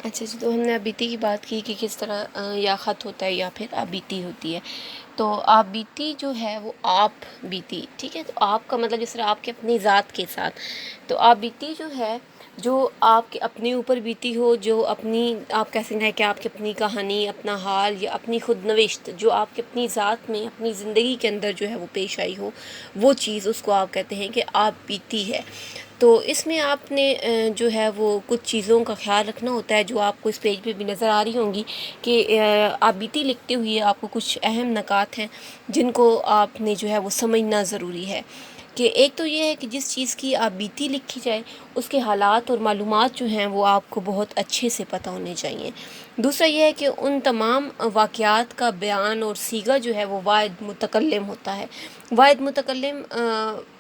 اچھا جی، تو ہم نے آبیتی کی بات کی کہ کس طرح یا خط ہوتا ہے یا پھر آبیتی ہوتی ہے. تو آبیتی جو ہے وہ آپ بیتی، ٹھیک ہے. تو آپ کا مطلب جس طرح آپ کے اپنی ذات کے ساتھ، تو آبیتی جو ہے جو آپ کے اپنے اوپر بیتی ہو، جو اپنی آپ کہہ سکتے ہیں کہ آپ کی اپنی کہانی، اپنا حال یا اپنی خود نوشت جو آپ کے اپنی ذات میں اپنی زندگی کے اندر جو ہے وہ پیش آئی ہو، وہ چیز اس کو آپ کہتے ہیں کہ آپ بیتی ہے. تو اس میں آپ نے جو ہے وہ کچھ چیزوں کا خیال رکھنا ہوتا ہے جو آپ کو اس پیج پہ بھی نظر آ رہی ہوں گی کہ آپ بیتی لکھتے ہوئے آپ کو کچھ اہم نکات ہیں جن کو آپ نے جو ہے وہ سمجھنا ضروری ہے. کہ ایک تو یہ ہے کہ جس چیز کی آپ بیتی لکھی جائے اس کے حالات اور معلومات جو ہیں وہ آپ کو بہت اچھے سے پتہ ہونے چاہیے. دوسرا یہ ہے کہ ان تمام واقعات کا بیان اور صیغہ جو ہے وہ واحد متکلم ہوتا ہے، واحد متکلم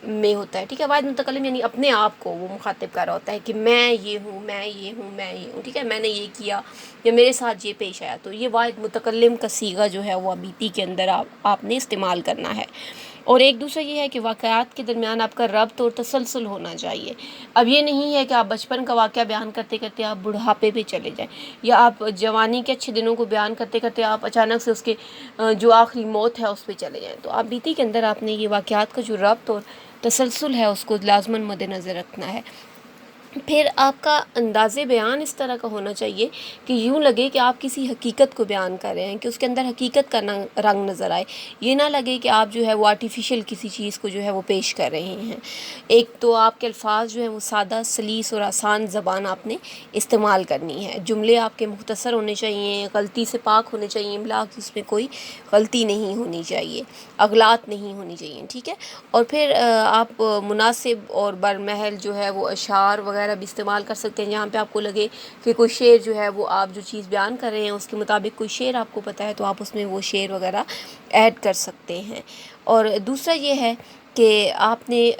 میں ہوتا ہے، ٹھیک ہے. واحد متکلم یعنی اپنے آپ کو وہ مخاطب کر رہا ہوتا ہے کہ میں یہ ہوں، میں یہ ہوں، میں یہ ہوں، ٹھیک ہے. میں نے یہ کیا یا میرے ساتھ یہ پیش آیا. تو یہ واحد متکلم کا صیغہ جو ہے وہ بیتی کے اندر آپ نے استعمال کرنا ہے. اور ایک دوسرا یہ ہے کہ واقعات کے درمیان آپ کا ربط اور تسلسل ہونا چاہیے. اب یہ نہیں ہے کہ آپ بچپن کا واقعہ بیان کرتے کرتے آپ بڑھاپے پہ چلے جائیں، یا آپ جوانی کے اچھے دنوں کو بیان کرتے کرتے آپ اچانک سے اس کے جو آخری موت ہے اس پہ چلے جائیں. تو آپ بیتی کے اندر آپ نے یہ واقعات کا جو ربط اور تسلسل ہے اس کو لازماً مد نظر رکھنا ہے. پھر آپ کا انداز بیان اس طرح کا ہونا چاہیے کہ یوں لگے کہ آپ کسی حقیقت کو بیان کر رہے ہیں، کہ اس کے اندر حقیقت کا رنگ نظر آئے. یہ نہ لگے کہ آپ جو ہے وہ آرٹیفیشل کسی چیز کو جو ہے وہ پیش کر رہے ہیں. ایک تو آپ کے الفاظ جو ہیں وہ سادہ، سلیس اور آسان زبان آپ نے استعمال کرنی ہے. جملے آپ کے مختصر ہونے چاہیے، غلطی سے پاک ہونے چاہیے، املا کی اس میں کوئی غلطی نہیں ہونی چاہیے، اغلاط نہیں ہونی چاہیے، ٹھیک ہے. اور پھر آپ مناسب اور برمحل جو ہے وہ اشعار وغیرہ بھی استعمال کر سکتے ہیں. جہاں پہ آپ کو لگے کہ کوئی شعر جو ہے وہ آپ جو چیز بیان کر رہے ہیں اس کے مطابق کوئی شعر آپ کو پتہ ہے تو آپ اس میں وہ شعر وغیرہ ایڈ کر سکتے ہیں. اور دوسرا یہ ہے کہ آپ نے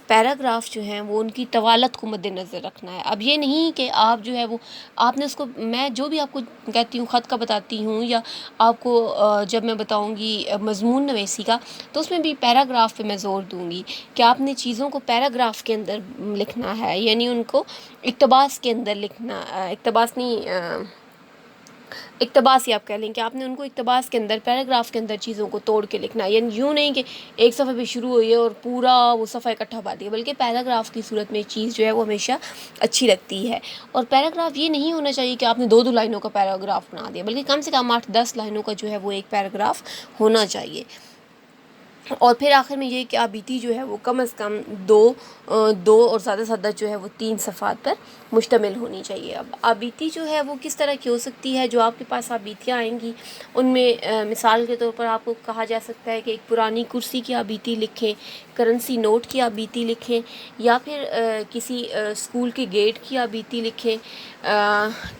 پیراگراف جو ہیں وہ ان کی طوالت کو مد نظر رکھنا ہے. اب یہ نہیں کہ آپ جو ہے وہ آپ نے اس کو، میں جو بھی آپ کو کہتی ہوں خط کا بتاتی ہوں یا آپ کو جب میں بتاؤں گی مضمون نویسی کا، تو اس میں بھی پیراگراف پہ میں زور دوں گی کہ آپ نے چیزوں کو پیراگراف کے اندر لکھنا ہے، یعنی ان کو اقتباس کے اندر لکھنا، اقتباس نہیں، اقتباس ہی آپ کہہ لیں کہ آپ نے ان کو اقتباس کے اندر، پیراگراف کے اندر چیزوں کو توڑ کے لکھنا ہے. یعنی یوں نہیں کہ ایک صفحے پہ شروع ہوئی ہے اور پورا وہ صفحہ اکٹھا پا دیا، بلکہ پیراگراف کی صورت میں چیز جو ہے وہ ہمیشہ اچھی لگتی ہے. اور پیراگراف یہ نہیں ہونا چاہیے کہ آپ نے 2 لائنوں کا پیراگراف بنا دیا، بلکہ کم سے کم 8-10 لائنوں کا جو ہے وہ ایک پیراگراف ہونا چاہیے. اور پھر آخر میں یہ کہ آبیتی جو ہے وہ کم از کم دو اور زیادہ سے زیادہ جو ہے وہ 3 صفحات پر مشتمل ہونی چاہیے. اب آبیتی جو ہے وہ کس طرح کی ہو سکتی ہے؟ جو آپ کے پاس آبیتیاں آئیں گی ان میں مثال کے طور پر آپ کو کہا جا سکتا ہے کہ ایک پرانی کرسی کی آبیتی لکھیں، کرنسی نوٹ کی آبیتی لکھیں، یا پھر کسی اسکول کے گیٹ کی آبیتی لکھیں،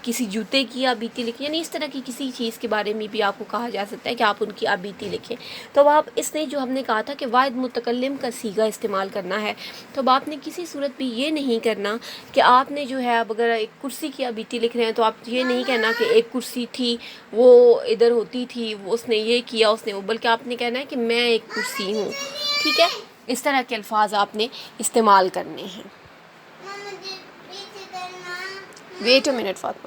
کسی جوتے کی آبیتی لکھیں. یعنی اس طرح کی کسی چیز کے بارے میں بھی آپ کو کہا جا سکتا ہے کہ آپ ان کی آبیتی لکھیں. تو اب آپ اس نے جو ہم نے کہا تھا کہ واحد متکلم کا صیغہ استعمال کرنا ہے، تو اب آپ نے کسی صورت بھی یہ نہیں کرنا کہ آپ نے جو ہے اب اگر ایک کرسی کی آبیتی لکھ رہے ہیں تو آپ یہ نہیں کہنا کہ ایک کرسی تھی، وہ ادھر ہوتی تھی، اس نے یہ کیا، اس نے وہ، بلکہ آپ نے کہنا ہے کہ میں ایک کرسی ہوں، ٹھیک ہے. اس طرح کے الفاظ آپ نے استعمال کرنے ہیں. Wait a minute Fatima.